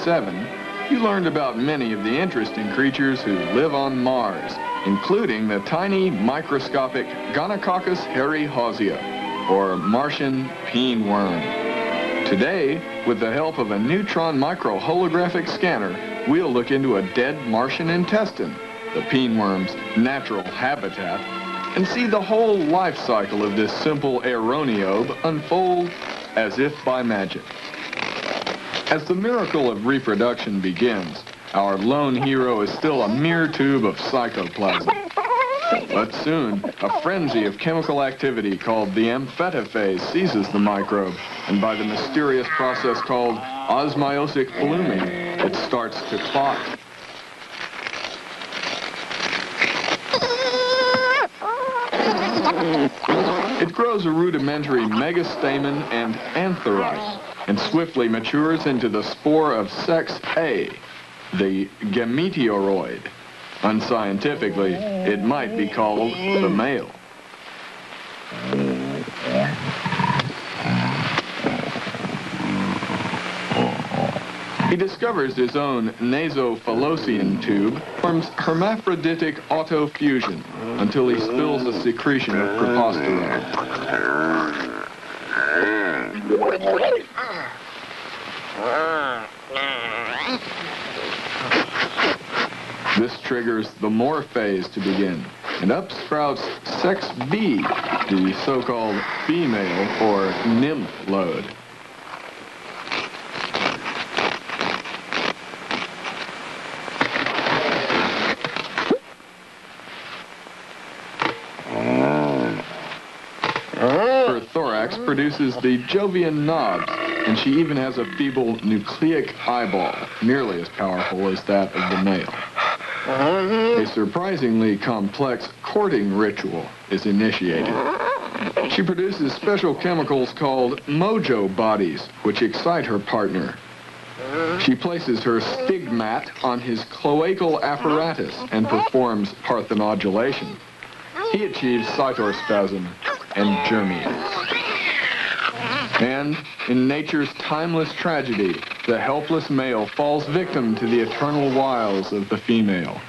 7, you learned about many of the interesting creatures who live on Mars, including the tiny microscopic Gonococcus harryhausia, or Martian peen worm. Today, with the help of a neutron microholographic scanner, we'll look into a dead Martian intestine, the peen worm's natural habitat, and see the whole life cycle of this simple aeroniobe unfold as if by magic. As the miracle of reproduction begins, our lone hero is still a mere tube of cytoplasm. But soon, a frenzy of chemical activity called the amphetophase seizes the microbe, and by the mysterious process called osmotic blooming, it starts to clot. It grows a rudimentary megastamen and antherite, and swiftly matures into the spore of sex A, the gameteuroid. Unscientifically, it might be called the male. He discovers his own nasophalocian tube, forms hermaphroditic autofusion until he spills a secretion of proposterone. This triggers the morph phase to begin, and up sprouts sex B, the so-called female or nymph load. Her thorax produces the Jovian knobs, and she even has a feeble nucleic eyeball, nearly as powerful as that of the male. A surprisingly complex courting ritual is initiated. She produces special chemicals called mojo bodies, which excite her partner. She places her stigmat on his cloacal apparatus and performs parthenodulation. He achieves cytospasm and germinates. And in nature's timeless tragedy, the helpless male falls victim to the eternal wiles of the female,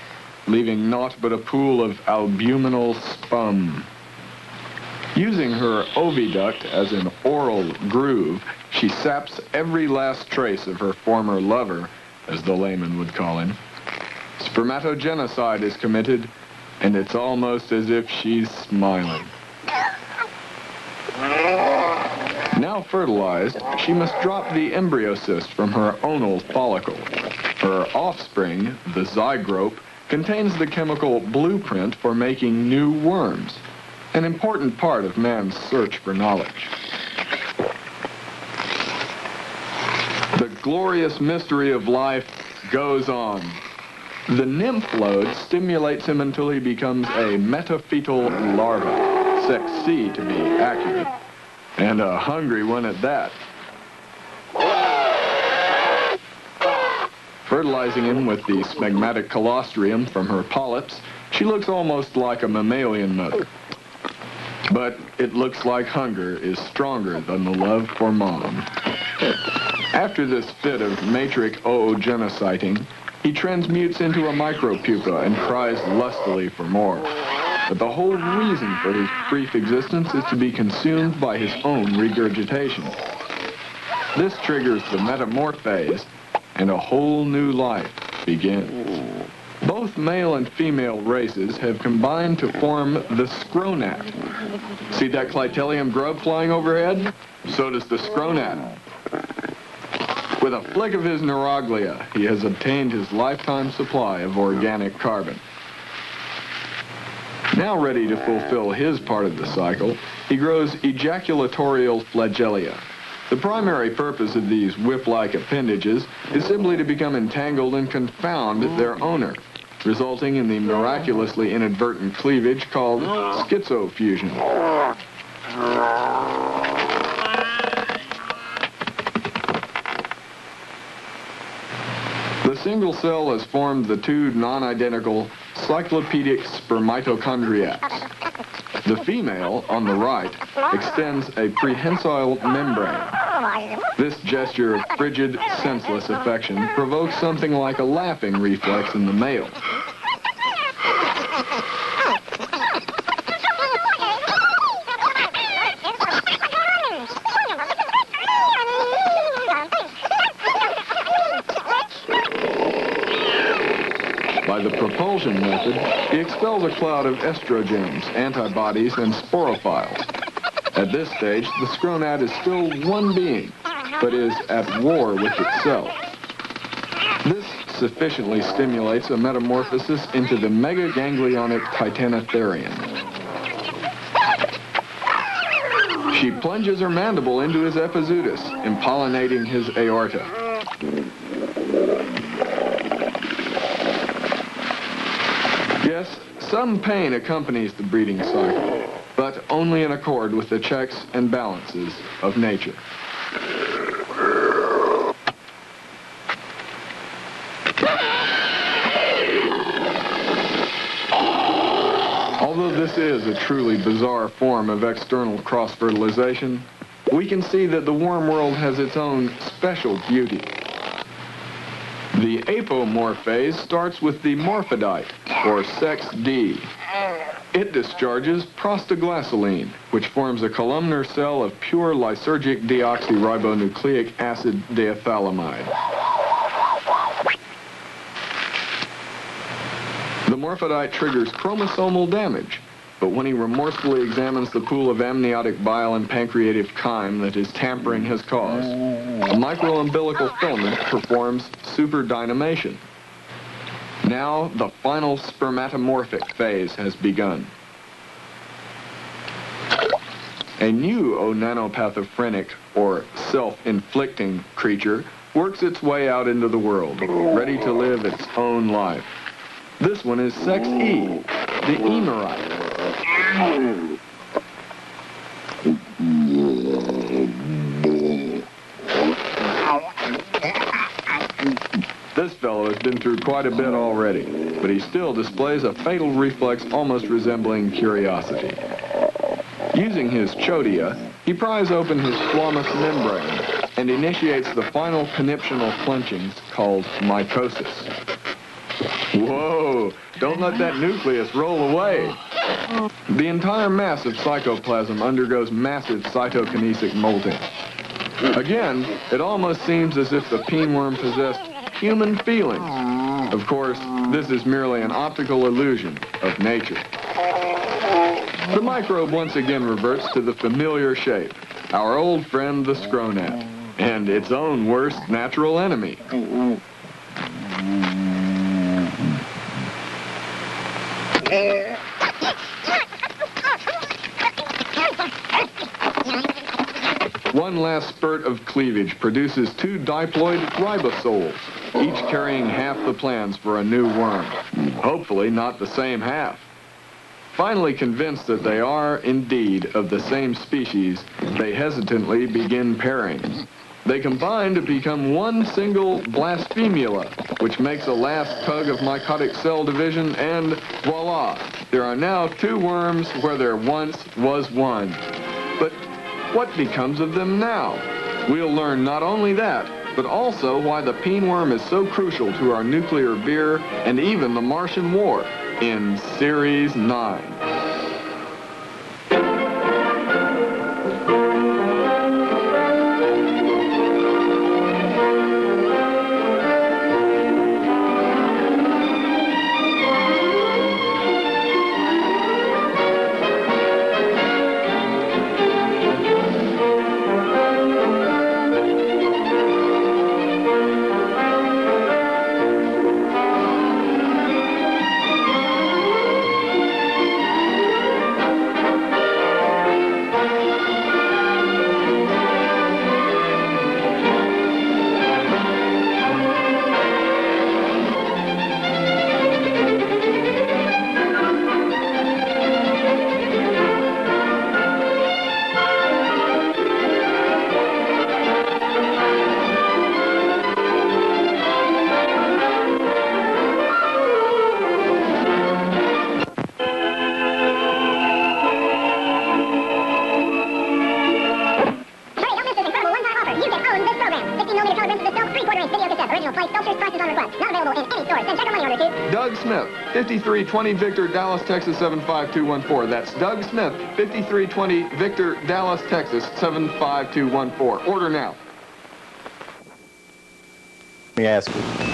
leaving naught but a pool of albuminal spum. Using her oviduct as an oral groove, she saps every last trace of her former lover, as the layman would call him. Spermatogenocide is committed, and it's almost as if she's smiling. Now fertilized, she must drop the embryo cyst from her onal follicle. Her offspring, the zygote, contains the chemical blueprint for making new worms, an important part of man's search for knowledge. The glorious mystery of life goes on. The nymph load stimulates him until he becomes a metaphytal larva, sex C to be accurate, and a hungry one at that. Fertilizing him with the smegmatic colostrum from her polyps, she looks almost like a mammalian mother. But it looks like hunger is stronger than the love for mom. After this fit of matrix oogenocyting, he transmutes into a micropupa and cries lustily for more. But the whole reason for his brief existence is to be consumed by his own regurgitation. This triggers the metamorph phase, and a whole new life begins. Both male and female races have combined to form the scronat. See that clitelium grub flying overhead? So does the scronat. With a flick of his neuroglia, he has obtained his lifetime supply of organic carbon. Now ready to fulfill his part of the cycle, he grows ejaculatorial flagellia. The primary purpose of these whip-like appendages is simply to become entangled and confound their owner, resulting in the miraculously inadvertent cleavage called schizofusion. The single cell has formed the two non-identical cyclopedic spermatochondriacs. The female, on the right, extends a prehensile membrane, This gesture of frigid, senseless affection provokes something like a laughing reflex in the male. By the propulsion method, he expels a cloud of estrogens, antibodies, and sporophiles. At this stage, the scronat is still one being, but is at war with itself. This sufficiently stimulates a metamorphosis into the megaganglionic titanotherium. She plunges her mandible into his epizootus, impollinating his aorta. Yes, some pain accompanies the breeding cycle, but only in accord with the checks and balances of nature. Although this is a truly bizarre form of external cross-fertilization, we can see that the worm world has its own special beauty. The apomorph phase starts with the morphodite, or sex D. It discharges prostaglyceline, which forms a columnar cell of pure lysergic deoxyribonucleic acid diethylamide. The morphodite triggers chromosomal damage, but when he remorsefully examines the pool of amniotic bile and pancreatic chyme that is tampering his cause, a microumbilical filament performs superdynamation. Now, the final spermatomorphic phase has begun. A new onanopathophrenic, or self-inflicting creature works its way out into the world, ready to live its own life. This one is sex E, the emerite. This fellow has been through quite a bit already, but he still displays a fatal reflex almost resembling curiosity. Using his chodia, he pries open his squamous membrane and initiates the final conniptional clenchings called mitosis. Whoa! Don't let that nucleus roll away! The entire mass of cytoplasm undergoes massive cytokinesic molting. Again, it almost seems as if the pinworm possessed human feelings. Of course, this is merely an optical illusion of nature. The microbe once again reverts to the familiar shape, our old friend the scronat, and its own worst natural enemy. One last spurt of cleavage produces two diploid ribosoles, each carrying half the plans for a new worm. Hopefully not the same half. Finally convinced that they are, indeed, of the same species, they hesitantly begin pairing. They combine to become one single blasphemula, which makes a last tug of mycotic cell division, and voila, there are now two worms where there once was one. But what becomes of them now? We'll learn not only that, but also why the pinworm is so crucial to our nuclear beer and even the Martian War in Series 9. 5320 Victor, Dallas, Texas 75214. That's Doug Smith, 5320 Victor, Dallas, Texas 75214. Order now. Let me ask you.